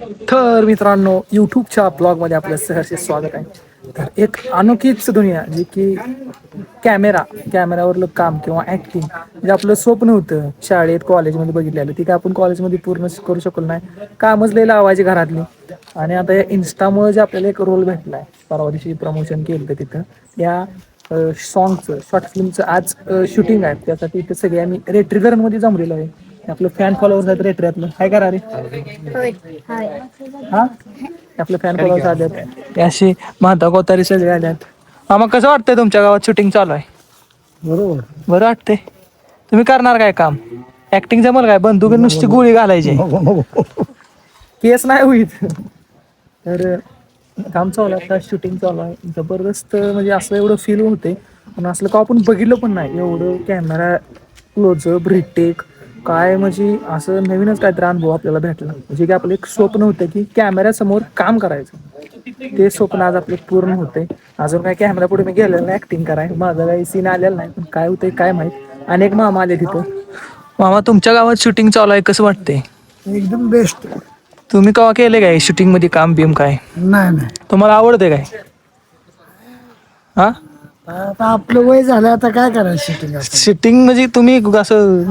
तर मित्रांनो, युट्यूबच्या ब्लॉगमध्ये आपलं सहर्ष स्वागत आहे. तर एक अनोखीच दुनिया जी की कॅमेऱ्यावरलं काम किंवा ऍक्टिंग म्हणजे आपलं स्वप्न होतं शाळेत कॉलेजमध्ये बघितलेलं, ती काय आपण कॉलेजमध्ये पूर्ण करू शकलो नाही. कामच लई लावायची घरातली. आणि आता या इन्स्टामुळे जे आपल्याला एक रोल भेटलाय, परवा दिवशी प्रमोशन केलं तिथं या सॉन्गचं शॉर्ट फिल्मचं आज शूटिंग आहे. त्यासाठी इथं सगळे आम्ही रेट्रिगरमध्ये जमलेलो आहे. आपलं फॅन फॉलोअर्स आहेत रेट्रियातलं, काय करा रे हा आपले फॅन फॉलोअर्स आलेत. ते अशी माता कोतारी सगळे आल्यात. मामा कसं वाटतंय तुमच्या गावात शूटिंग चालू आहे? बरोबर बरं वाटतंय. तुम्ही करणार काय काम? ऍक्टिंग जमल काय? बंदुकीत नुसती गोळी घालायची, केस नाही होईत. तर काम चालू आहे, आता शूटिंग चालू आहे. जबरदस्त म्हणजे असं एवढं फील होते, पण असलं का आपण बघितलं पण नाही. एवढं कॅमेरा क्लोजअप रिटेक काय म्हणजे असं नवीनच काहीतरी अनुभव आपल्याला भेटला. म्हणजे की आपलं एक स्वप्न होतं की कॅमेऱ्यासमोर काम करायचं, ते स्वप्न आज आपलं पूर्ण होते. अजून काय कॅमेरा पुढे मी गेलेलं नाही ऍक्टिंग कराय, माझा काही सीन आलेला नाही, पण काय होतंय काय माहित. अनेक मामा आले तिथं. मामा तुमच्या गावात शूटिंग चालू आहे, कसं वाटतंय? एकदम बेस्ट. तुम्ही केव्हा केले काय शूटिंग मध्ये काम बिम काय? नाही नाही, तुम्हाला आवडते काय? हा आता आपलं वय झालं, आता काय करायचं शूटिंग आपण. शूटिंग म्हणजे तुम्ही असं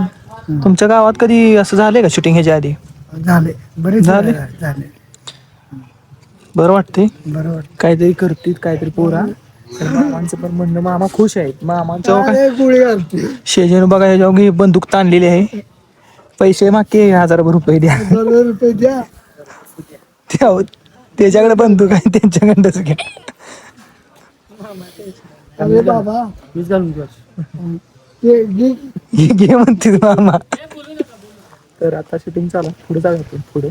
तुमच्या गावात कधी असं झालंय का शूटिंग ह्याच्या आधी? झाले बरेच झाले. झाले. बरं वाटते बरोबर. काहीतरी करतील काहीतरी पोरा. तर मामांचं पण म्हणणं, मामा खुश आहेत. मामांच्या काय काय गोळी घालते शेजारी बघा ह्याच्यावर बंदूक ताणलेली आहे. पैसे मागे 1000 रुपये द्या. रुपये द्या. त्याच्याकडे बंदूक आहे, त्यांच्याकडे घ्या. अरे बाबा ते घे म्हणते मामा. तर आता शूटिंग चालू, पुढे जाऊ पुढे.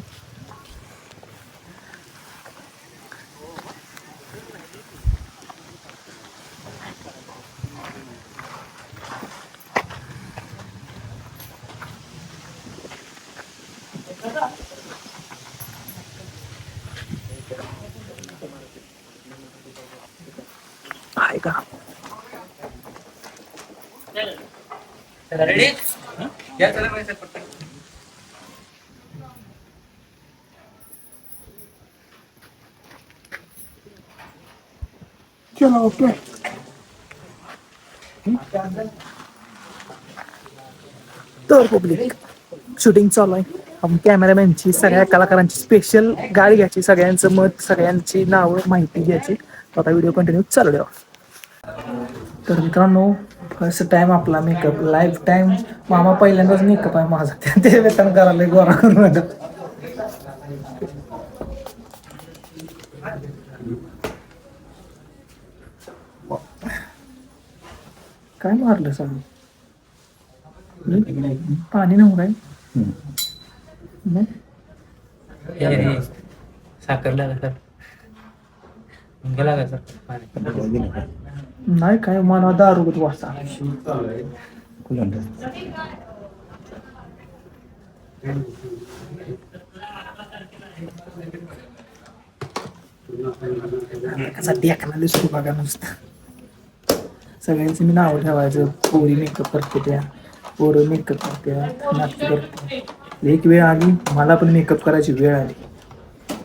आहे का रेडी? चलो ओके. तर पब्लिक शूटिंग चालू आहे. आपण कॅमेरामॅनची सगळ्या कलाकारांची स्पेशल गाडी घ्यायची, सगळ्यांचं मत सगळ्यांची नावं माहिती घ्यायची. आता व्हिडिओ कंटिन्यू चालू द्यावा. तर मित्रांनो, फर्स्ट टाइम आपला मेकअप लाईफ टाइम. मामा पहिल्यांदाच मेकअप आहे माझा, ते वेतन करायला गोरा करून नका. काय मारलं सांग? पाणी नव्हतं काय? साखरला सर गेला का सर? नाही काय, मला दारू वाजता. कसा टेकला दिसतो बघा नुसतं. सगळ्यांचं मी नाव ठेवायचं. पोरी मेकअप करते, त्या पोरं मेकअप करते, नाटक करते. एक वेळ आली मला पण मेकअप करायची वेळ आली.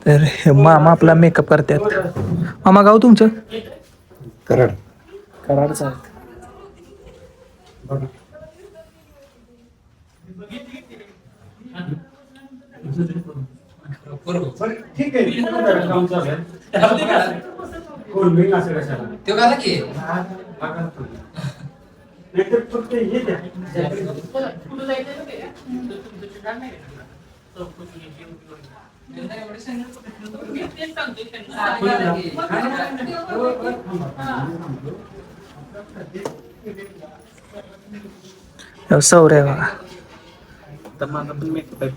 तर मामा आपला मेकअप करतात. मामा गाव तुमचं? कराड. कराडचं आहे. ठीक आहे. तो कसा की सौर्य बघा. तर माझा पण मेकअप आहे.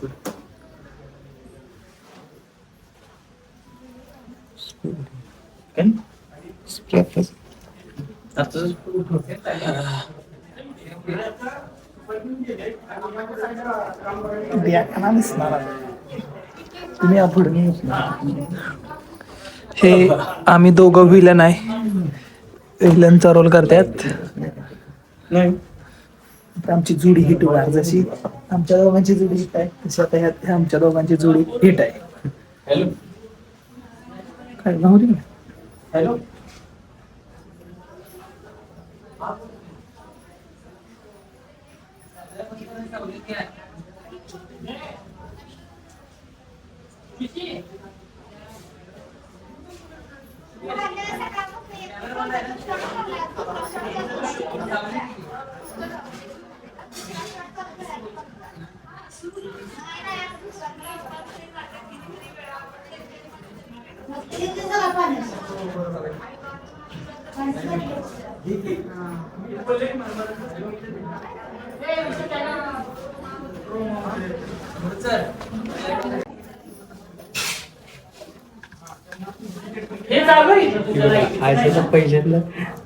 तुम्ही पुढे हे आम्ही दोघं विलन आहे. विलनचा रोल करतात. आमची जोडी हिट होणार, जशी आमच्या दोघांची जोडी हिट आहे तशी आता ह्या आमच्या दोघांची जोडी हिट आहे. हॅलो काय जाऊ दे ना. हॅलो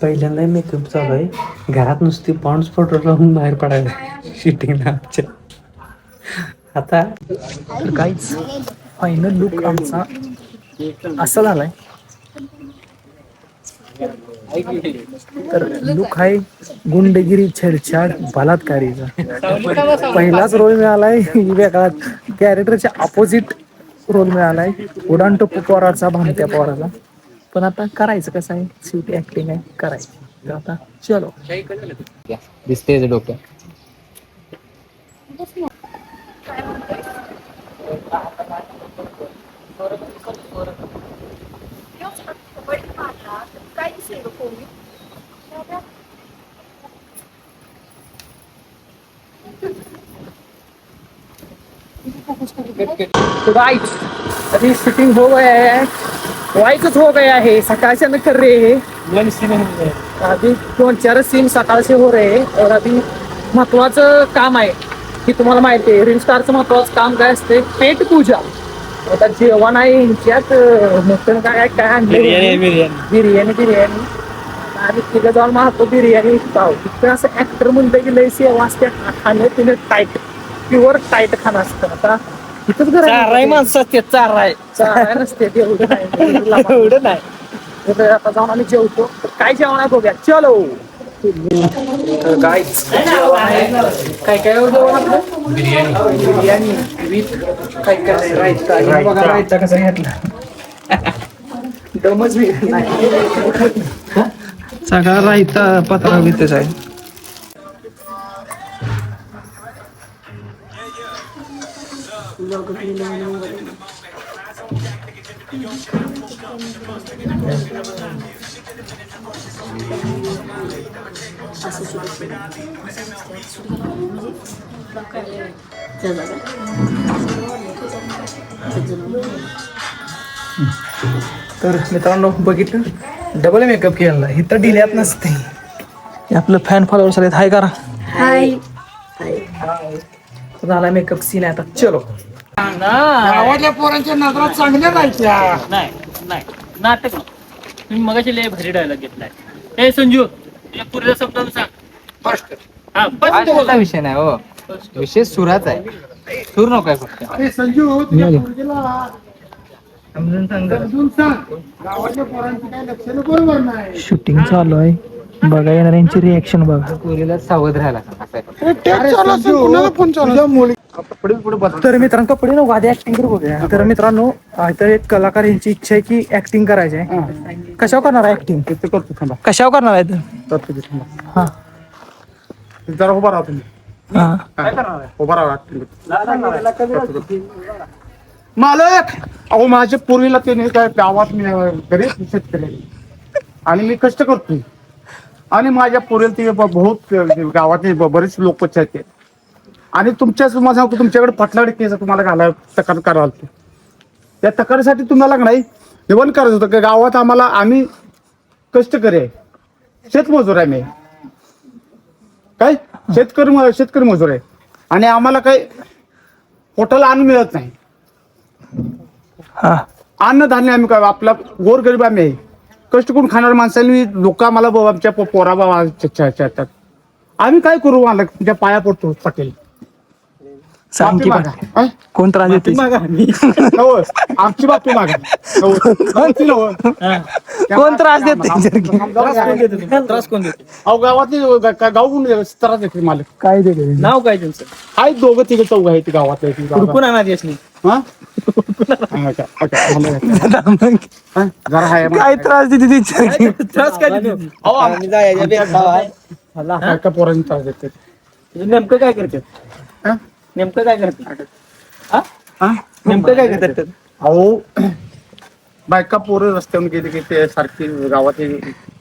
पहिल्यांदा मेकअप चालू आहे घरात नुसती पॉन्ड्स पावडर लावून बाहेर पडायला शूटिंगला आमच्या आता तर काहीच फायनल लुक आमचा असा झालाय तर लुक आहे गुंडगिरी छेडछाड बलात्कारीचा पहिलाच रोल मिळालाय वेगळा कॅरेक्टरच्या अपोजिट रोल मिळालाय उडानटप्पू पोराचा भामट्या पोराचा पण आता करायचं कसं आहे शेवटी ऍक्टिंग आहे करायची तर आता चलो दिसते डोक्यात तो गाइस अभी शूटिंग हो गया है वाइस हो गया है सकाळ से कर रहे हैं अभी 2-4 सीन सकाळ से हो रहे हैं और अभी महत्वाचं काम आहे की तुम्हाला माहिती आहे रील स्टारचं महत्वाचं काम काय असते पेट पूजा आता जेवण आहे यांच्यात मटण काय काय आणले बिर्याणी आणि तिला जाऊन मागतो बिर्याणी पाव तिथं असं ऍक्टर म्हणतं की लय सेवा असते खाणं पिणं टाईट प्युअर टाईट खाणं असतं आता इथंच घर माणसं असते चाराय नसते एवढं नाही तर आता जाऊन आम्ही जेवतो तर काय जेवण आहे बघूया चलो काय काय जेवण आपलं बिर्याणी विथ काय काय रायता बघा रायता कसा घेतला दमच नाही सगळा रायता पत्रा विथच आहे तर मित्रांनो बघितलं डबल मेकअप केला इथं डिल्यात नसते आपलं फॅन फॉलोअर्स आलेत हाय करा हाय झाला मेकअप सीन आहे आता चलो गावातल्या पोरांच्या नजरा चांगल्या राहायच्या नाही नाटक तुम्ही मगाशी लय भारी डायलॉग घेतलाय ए संजू तुझ्या पुरीला समजावून सांग हा बस बोल. विषय नाही हो विषय सुराचा आहे सूर नको आहे फक्त अरे संजू तुझ्या पोरगीला समजून सांग गावातल्या पोरांची काय लक्ष बरोबर नाही शूटिंग चालू आहे बघा येणाऱ्यांची रिएक्शन बघा पोरीला सावध राहायला सांग असं आहे. अरे संजू, तुझ्या मुली तर मित्रांनो कपडे नको आधी ऍक्टिंग करू बघूया तर मित्रांनो तर एक कलाकार यांची इच्छा आहे की ऍक्टिंग करायची आहे कशावर करणार आहे ऍक्टिंग करतो थांबा कशावर करणार आहे करतो की थांबा हा जरा उभा राहा तुम्ही हा उभा राहा मालक अहो माझ्या पूर्वीला ते नाही काय गावात मी गरीब शेतकरी आणि मी कष्ट करतोय आणि माझ्या पूर्वीला ते बहुत गावातले बरेच लोक पंचायत आहेत आणि तुमच्याच माझा तुमच्याकडे पटलाडी केस तुम्हाला घालाय तक्रार करायला त्या तक्रारीसाठी तुम्हाला नाही जेवण करायचं होतं की गावात आम्हाला आम्ही कष्टकरी आहे शेतमजूर आहे मी काय शेतकरी मजूर आहे आणि आम्हाला काही पोटाला अन्न मिळत नाही हा अन्नधान्य आम्ही काय आपला गोरगरीब आम्ही आहे कष्ट करून खाणाऱ्या माणसांनी लोक आम्हाला आमच्या पोरा बाबा आम्ही काय करू मला तुमच्या पाया पडतो पटेल सांग की मागा. बघा. कोण त्रास देते नवं, आमची बापी मागा कोण त्रास देते त्रास कोण देतो अहो गावातली गाव त्रास देते मालक काय देते नाव काय त्यांचं आहेत दोघं तिघं चौघ आहेत गावातले कुरकुर आणा देशनी हा? हा, अच्छा, हा, जरा हाय काय त्रास देते ती त्रास काय देतो? का पोरांनी त्रास देते नेमकं काय करतात? हा? नेमकं काय करतात? हा? हा? नेमकं काय करतात? अहो बायका पोरं रस्त्यावरून गेली की ते सारखी गावात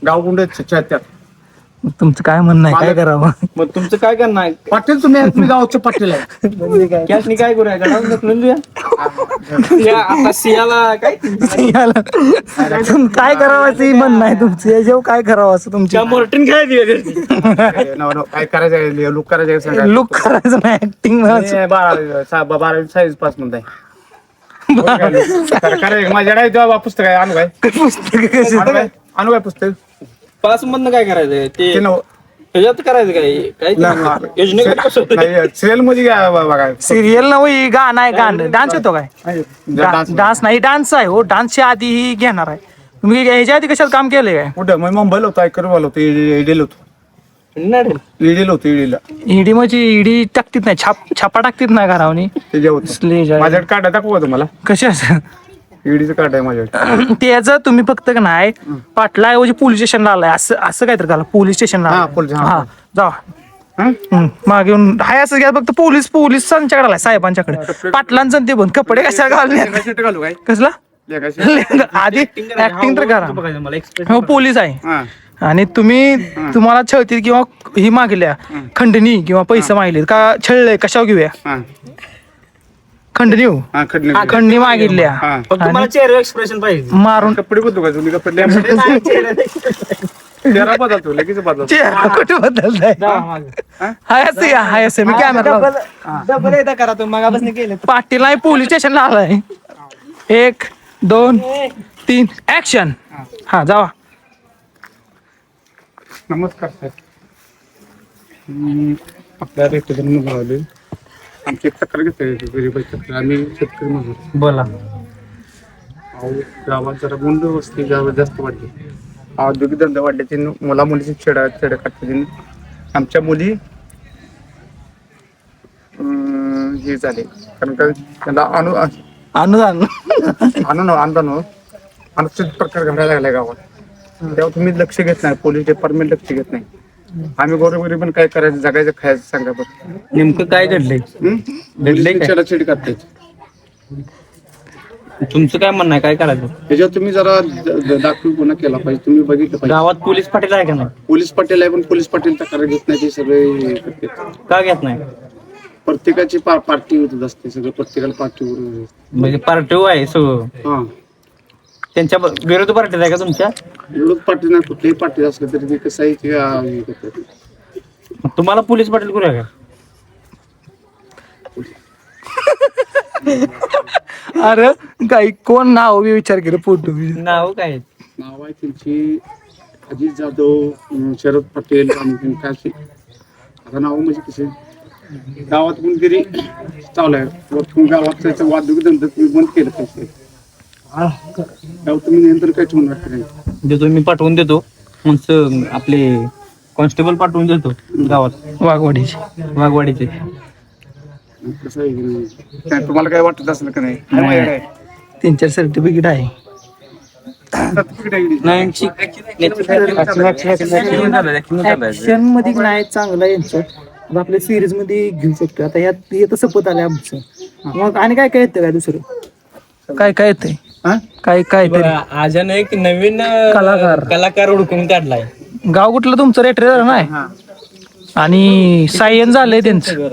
गावगुंड छत्यात. तुमचं काय म्हणणं आहे, काय करावं? मग तुमचं काय करणार आहे? पाटील तुम्ही गावचे पाटील आहे. कॅशनी काय करूया गडावर ढकलून देऊया? आता सियाला काय याला- काय करावं असं म्हणणं आहे तुमचं, याच्यावर काय करावं असं तुमच्या मोर्टिन काय दिलं? काय करायचं लुक करायचं लुक करायचं नाही, ऍक्टिंग बारावी सायन्स पास म्हणताय माझ्याकडे जेव्हा पुस्तक आहे आणू काय आणू काय पुस्तक पास मधनं काय करायचं ते ते नव- ह्याच्यात करायचं काय योजनेकडे कसं होतं? नाही सिरियल मध्ये बघा सिरियल नव्हे, गाणं आहे, गाणं डान्स येतो काय? डान्स डान्स नाही, डान्स आहे हो, डान्सच्या आधी ही घेणार आहे. तुम्ही ह्याच्या आधी कशात काम केलंय काय? कुठं मग मुंबईला होतो ऐकरवाला होतो ईडीला होतो ईडीला होतो ईडीला ईडी म्हणजे ईडी टाकतीत नाही, छापा टाकतीत नाही घरावनी. ते होतं स्लेज आहे. माझ्याकडे कार्ड दाखवा तुम्हाला कशाचं? ईडीचं कार्ड आहे माझ्याकडे त्याचं तुम्ही फक्त का नाही पाटला ऐवजी पोलीस स्टेशनला आलाय, असं काहीतरी झालं, पोलीस स्टेशनला हा, आलाय. पोलीस, हा. हा जा हं? मागे येऊन हाय असं घ्या, फक्त पोलिसांच्याकडे आलाय, साहेबांच्याकडे. पाटलांचं ते पण कपडे कशा घालण्यात शर्ट घालू काय कसला लेगाशी? आधी ऍक्टिंग तर करा. बघायचं मला एक्सप्रेस हो पोलीस आहे हा. आणि तुम्हाला छळतील किंवा ही मागल्या खंडणी किंवा पैसे मागले का छळले कशावर घेऊया, हा. खंडणी हो, हा, खडणी. खंडणी मागितल्या हा. तुम्हाला चेहरा एक्सप्रेशन पाहिजे. मारून कपडे बदलू का तुम्ही कपडे चेहरा बदलतो लगेच बदलतो चेहरा कुठे बदललाय? हाय असं या, हाय असं मी कॅमेरा डबल एकदा करा तुम्ही मगापासून केलं. पाटील आहे पोलीस स्टेशनला आलाय. 1 2 3 ऍक्शन. हा जावा. नमस्कार सर आपल्या रेस्टॉरंट गावले आमची एक तक्रार घेतली गरीब तक्रार आम्ही शेतकरी म्हणून बोला. अहो गावात जरा गुंड वस्ती गावात जास्त वाढली औद्योगिक धंदा वाढल्याचे मुला मुलीची छेड काढते आमच्या मुली हे झाले कारण का त्यांना अनुदान अनुचित प्रकार घडायला लागलाय गावात तेव्हा तुम्ही लक्ष घेत नाही पोलीस डिपार्टमेंट लक्ष घेत नाही आम्ही गोरगरीब पण काय करायचं जगायचं खायचं सांगा बरं नेमकं काय घडलंय? छेडाछेड करतायत तुमचं काय म्हणणं आहे, काय करायचं? त्याच्यावर तुम्ही जरा दाखल गुन्हा केला पाहिजे तुम्ही बघितलं पाहिजे गावात पोलीस पाटील आहे का नाही? पोलीस पाटील आहे पण पोलीस पाटील तक्रार घेत नाही ते सगळे हे करतात. का घेत नाही? प्रत्येकाची पार्टी होत असते सगळं प्रत्येकाला पार्टीवर म्हणजे पार्टी आहे सगळं, हा त्यांच्या विरोधी पार्टीत आहे का तुमच्या? विरोध पार्टी नाही कुठलीही पार्टी असलं तरी ते कसं आहे ते हे करतात. तुम्हाला पोलीस पाटील करूया का? अरे काही कोण नाव बी विचार केलं फोटो नाव काय? नाव आहे त्यांची अजित जाधव शरद पटेल काशी आता नाव म्हणजे कसे गावात कोणतरी चालू आहे गावात त्याचं वादविक धंदा तुम्ही बंद केलं पाहिजे तेव्हा तुम्ही नियंत्रण काय ठेवून राखलं देतो मी, पाठवून देतो. मग आपले कॉन्स्टेबल पाठवून देतो गावात वाघवाडीचे. कसं आहे काय तुम्हाला काय वाटत असलं का नाही माझ्याकडे 3-4 सर्टिफिकेट आहे. ऍक्शन मध्ये नाही चांगलं यांचं मग आपल्या सिरीज मध्ये घेऊ शकतो. आता यात येतं सपत आलं आमचं, मग आणि काय काय येतं काय दुसरं काय काय येतंय काय काय तरी आजन एक नवीन कलाकार हुडकून काढलाय. गाव कुठलं तुमचं रेटर नाही आणि सायन झालंय त्यांचं.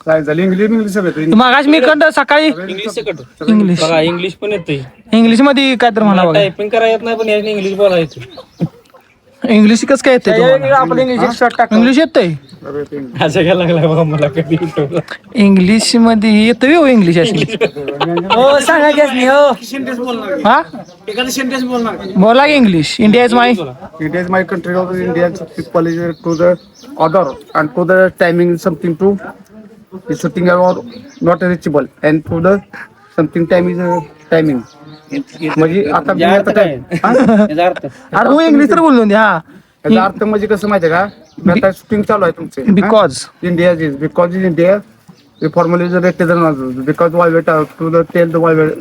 काय झालं इंग्लिश सगळं मगाच मी कंड सकाळी इंग्लिश इंग्लिश पण येते. इंग्लिश मध्ये काय तर म्हणा बघा. टायपिंग करायला येत नाही पण याने इंग्लिश बोलायचं. इंग्लिश कसं काय येतंय आपलं इंग्लिश येतंय असं काय लागला बाबा मला कधी इंग्लिश मध्ये येतं हो इंग्लिश अशी हो सांगा की हा बोला की English. India is my India is my country. Of the Indian people is to the other and to the timing something to the shooting or not reachable and to the something time is timing. म्हणजे आता मी आता काय हा? अरे हो English तर बोललो हा याचा अर्थ म्हणजे कसं माहितीये का मी आता शूटिंग चालू आहे तुमचे because India is because is India formally the resident because why wait to the tell the why wait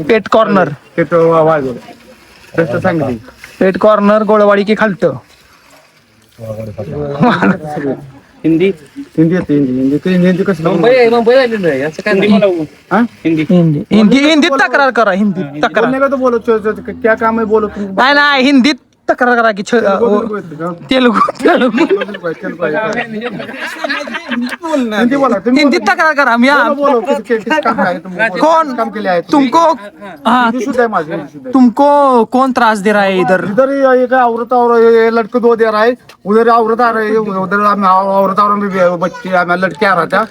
pet corner it why wait. Just सांगितली. पेट कॉर्नर गोळवाडी की खालत हिंदी हिंदी येते हिंदी कसं मुंबई आलेलो आहे असं काय नाही. हाँ? हिंदीत तक्रार करा हिंदीत तक्रार बोलने का तो बोलो क्या काम है बोलो तुम नाही हिंदीत तक्रार करा की तेलुगू हिंदी बोला तुम्ही हिंदीत तक्रार करा मी बोलो किस काम है तुम कौन काम के लिए आए तुमको हाँ हिंदी शुद्ध है माझी हिंदी शुद्ध है. तुमको कौन त्रास दे रहा है इधर इधर एक औरत और ये लड़के दो दे रहा है उधर औरत आ रही है उधर औरत और बच्चे लड़के आ रहा था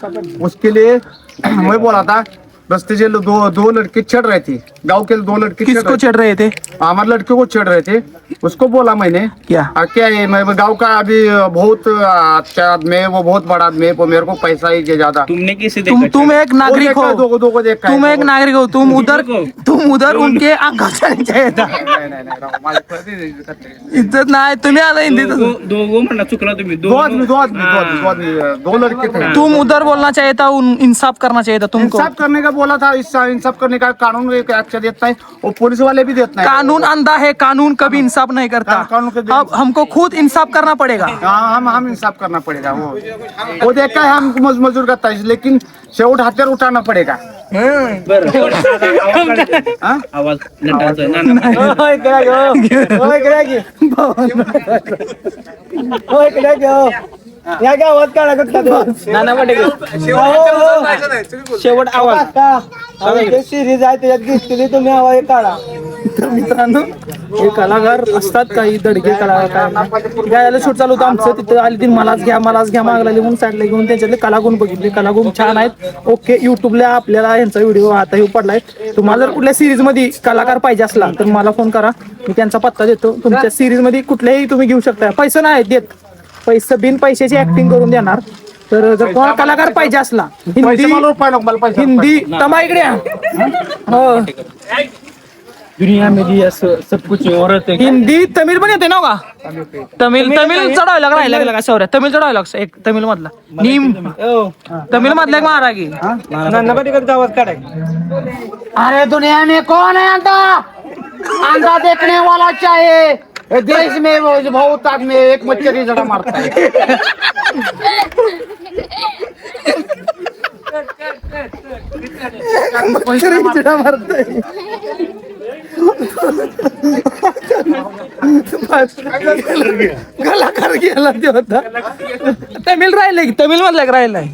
उसके लिए मैं बोला था रस्ते से दो लड़के चढ़ रहे थे गांव के दो लड़के किसको चढ़ रहे थे हमारे लड़के को चढ़ रहे थे उसको बोला मैंने क्या क्या है मैं गांव का अभी बहुत अच्छा आदमी है वो बहुत बड़ा आदमी है मेरे को पैसा ही ज्यादा तुमने किसे तुम एक नागरिक हो दो को देखा तुम एक नागरिक हो तुम उधर उनके अंगावर चाहिए था इज्जत नाही तुम्ही आता हिंदीत दोघं म्हणा चुकला तुम्ही दो आदमी दो लड़के थे तुम उधर बोलना चाहिए था इंसाफ करना चाहिए था तुमको इंसाफ करने का बोला था इंसाफ करने का कानून एक अच्छा देता है और पुलिस वाले भी देता है कानून अंधा है कानून कभी इंसाफ नहीं करता कानून के अब हमको खुद इंसाफ करना पड़ेगा हाँ हम इंसाफ करना पड़ेगा वो देखा है हम मजदूर करता है लेकिन शेवट हथियार उठाना पड़ेगा हाँ? आवाज नटाचा ना या गावात काढा शेवट आवाज सिरीज आहे त्याच्यात घेतलेली तुम्ही आवाज काढा तर मित्रांनो हे कलाकार असतात काही दडके कलाकार गायला शूट चालू होतं आमचं तिथं आली ती मलाच घ्या मागला लिहून साईडला घेऊन त्यांच्यातले कलागुण बघितले कलागुण छान आहेत ओके युट्यूबला आपल्याला यांचा व्हिडिओ आता येऊ पडलाय तुम्हाला जर कुठल्या सिरीज मध्ये कलाकार पाहिजे असला तर मला फोन करा मी त्यांचा पत्ता देतो तुमच्या सिरीज मध्ये कुठल्याही तुम्ही घेऊ शकता पैसे नाही देत पैसे बिन पैशाची ऍक्टिंग करून देणार तर जर कोण कलाकार पाहिजे असला हिंदी तमा इकडे हो दुनिया में भी सब कुछ औरत है हिंदी तमिळ पण येते ना का तमिळ चढवायला राहिला का सौर्या तमिळ चढवायला लागतं एक तमिळ मधला नीम तमिळ मधला एक महाराज अरे दुनिया में कौन है अंधा देखने वाला चाहिए देश में बहुत आदमी एक मच्छर जड़ा मारता है कलाकार गेला ते होता तमिळ राहिलंय तमिळ मधला राहिलाय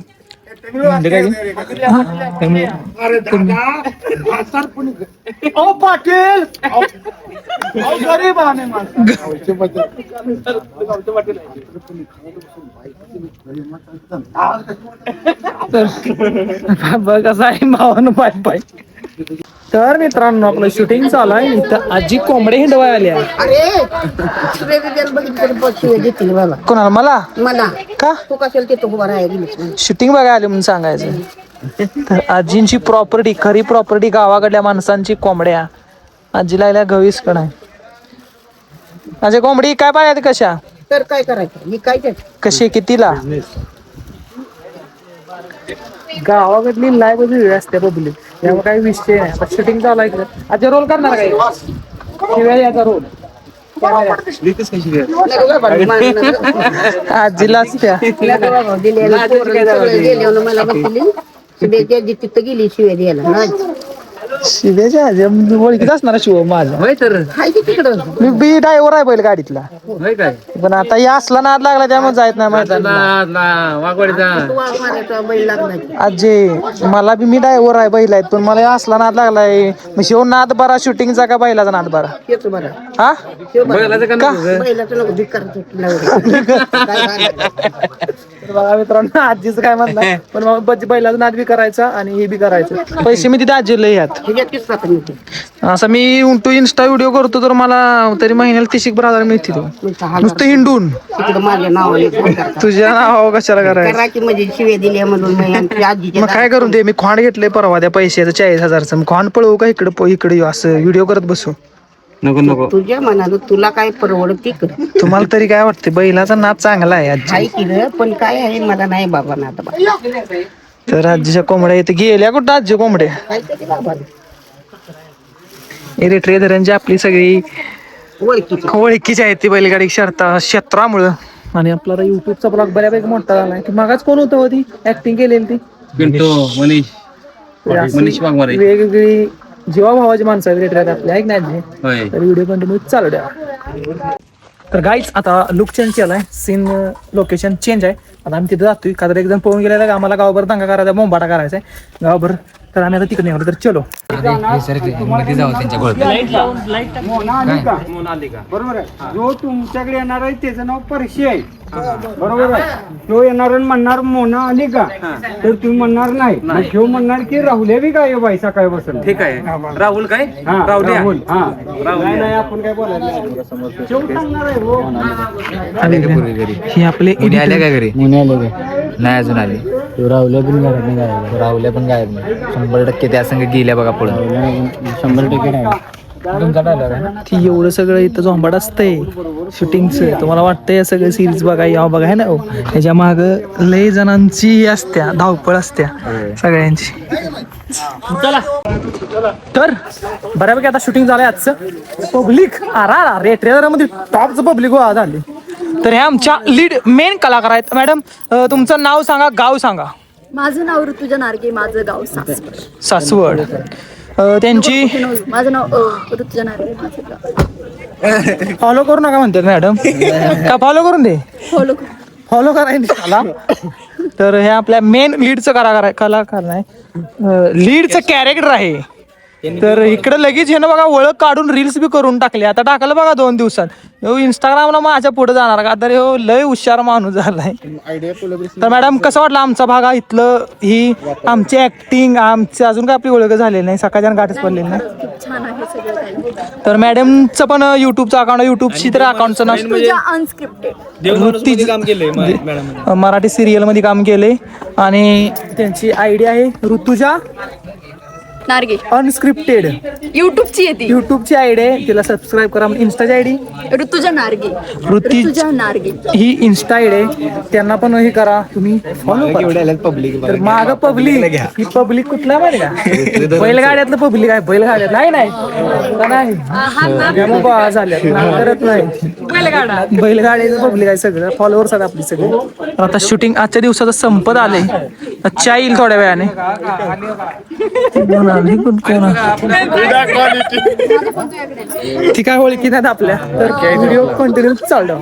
ओ पाटील गरीब आने कसं आहे मावानं पाय तर मित्रांनो आपलं शूटिंग चालू आहे इथं आजी कोंबडे हिंडवाय आल्या कोणाला मला का तू कशाला तिथं उभा राहायला शूटिंग बघायला आले म्हणून सांगायचं तर आजींची प्रॉपर्टी खरी प्रॉपर्टी गावाकडल्या माणसांची कोंबड्या आजीला आल्या गवीस कण आहे माझी कोंबडी काय पाहिजे कशा तर काय करायचं मी काय कशी कितीला गावाकडली लाईव्ह वेगळी असते पब्लिक त्यामुळे काही विषय नाही आता शूटिंग चालू आहे आज रोल करणार काय शिवाय याचा रोल आजीलाच त्या गेले मला बसली तिथं गेली शिवाय द्यायला शिव्याच्या ओळखीत असणार शिव माझा हाय की तिकडं मी बी ड्रायव्हर आहे बैल गाडीतला काय पण आता या असला नाद लागला त्यामुळे जायत नाही माझा तू वाघ मारायचा बैल लागला आजी मला बी मी ड्रायव्हर आहे बैल आहेत पण मला या असला नाद लागलाय मग शिव नाद बरा शूटिंगचा का बैलाचा नाद बरा तेच बरं हा बैलाचं नको धिक्कार बघा मित्रांनो आजीचं काय म्हणलं पण मग बैलाचा नाद बी करायचा आणि हे बी करायचं पैसे मी तिथे आजीला यात असं मी तू इंस्टा व्हिडिओ करतो तर मला तरी महिन्याला 30,000 मिळतील नुसतं हिंडून माझ्या नावाने तुझ्या नाव कशाला करायचं म्हणजे शिवे दिल्या म्हणून मग काय करून दे मी खोंड घेतलंय परवा त्या पैशाचं 40,000चं मग खोंड पळवू का इकडे येऊ असं व्हिडिओ करत बसू नको तुझ्या मनानं तुला काय परवडत ती कर तुम्हाला तरी काय वाटतं बैलाचा नाद चांगला आहे आजी हाय की रे पण काय आहे मला नाही बाबा नाद तर आजीच्या कोंबड्या इथे गेल्या कुठं आजी कोंबड्या काय ते बाबा एरिट्रिया आपली सगळी ओळखीची ओळखीची आहे ती बैलगाडी शर्ता क्षेत्रामुळं. आणि आपला युट्यूबचा ब्लॉग बऱ्यापैकी मोठा झालाय. ती मागाच कोण होतं ती ऍक्टिंग केलेली ती पिंटू मनीष ते अशी मनीष वाघमारे. वेगवेगळी जीवाभावाची माणसं आहेत रेटऱ्यात आपल्या ऐक नाही होय. तर व्हिडिओ कंटिन्यू चालू द्या. तर गाईच आता लुक चेंज केलाय, सीन लोकेशन चेंज आहे. आता आम्ही तिथे जातोय का तर एकदम पळून गेलेला का आम्हाला गावभर दंगा करायचा, बोंबाटा करायचा आहे गावभर. तर आम्ही आता तिकडे निघालो. तर चलो मध्ये जाऊ त्यांच्या बरोबर आहे. जो तुमच्याकडे येणार आहे त्याचं नाव परशी आहे, बरोबर आहे. तो येणार आणि म्हणणार मोना आली का, तर तुम्ही म्हणणार नाही. मग ह्यो म्हणणार की राहुल्या बी काय बाई सकाळी बसून. ठीक आहे. राहुल काय राहुल. हा नाही आपण काय बोलायचं शेव सांगणार आहे हो. ही आपले आल्या का घरी नाही अजून आली. राहुल्या पण गायब नाही. 100% त्या संग गेल्या बघा पळून. 100% नाही. ती एवढं सगळं इथं झोंबाट असतंय शूटिंगचं. तुम्हाला वाटतंय या सगळं सिरीज बघा या बघा है ना. ह्याच्या माग लय जणांची असत्या धावपळ असत्या सगळ्यांची. तर बऱ्यापैकी आता शूटिंग झालंय आजचं. पब्लिक रेट्रेलर मध्ये टॉपचं पब्लिक गोळा झाली. तर ह्या आमच्या लीड मेन कलाकार आहेत. मॅडम तुमचं नाव सांगा, गाव सांगा. माझं नाव ऋतुजा नार्गे, माझं गाव सासवड. सासवड. त्यांची माझं नाव ऋतुजा नार्गे, माझं गाव. फॉलो करू नका म्हणतात मॅडम. का फॉलो करून दे, फॉलो फॉलो करायचं मला. तर हे आपल्या मेन लीडचं कलाकार नाही, लीडचं कॅरेक्टर आहे. तर इकडे लगेच हे ना बघा ओळख काढून रील्स बी करून टाकले. आता टाकलं बघा 2 दिवसात. इंस्टाग्रामला माझ्या पुढे जाणार का तर हो लय हुशार माणूस झालाय. तर मॅडम कसं वाटलं आमचा भाग हा इथलं, ही आमची ऍक्टिंग, आमची अजून काय आपली ओळख झालेली नाही, सकाळच्या गाठच पडलेली नाही. खूप छान आहे सगळं काही. तर मॅडमचं पण युट्यूबचं अकाउंट, युट्यूबची तर अकाउंटचं नाव ऋतुजा अनस्क्रिप्टेड. मराठी सिरियल मध्ये काम केले. आणि त्यांची आयडिया आहे ऋतुजा नार्गे, अनस्क्रिप्टेड. युट्यूबची येते. युट्यूबची आयडी आहे, तिला सबस्क्राईब करा. इंस्टाची आयडी ऋतुजा नार्गे, ऋतुजा ऋतुजा नार्गे. ही इन्स्टा आयडी आहे, त्यांना पण हे करा तुम्ही फॉलो करा. पब्लिक तर माग पब्लिक, ही पब्लिक कुठला माहिती का, बैलगाड्यातलं पब्लिक आहे. बैलगाड्यात नाही नाही झाल्या करत नाही, बैलगाड्याचं पब्लिक आहे सगळं. फॉलोअर्स आहेत आपली सगळे. आता शूटिंग आजच्या दिवसाचं संपत आलंय. अच्छा येईल थोड्या वेळाने. ती काय ओळखी नाहीत आपल्या. तर व्हिडिओ कंटिन्यू चालू.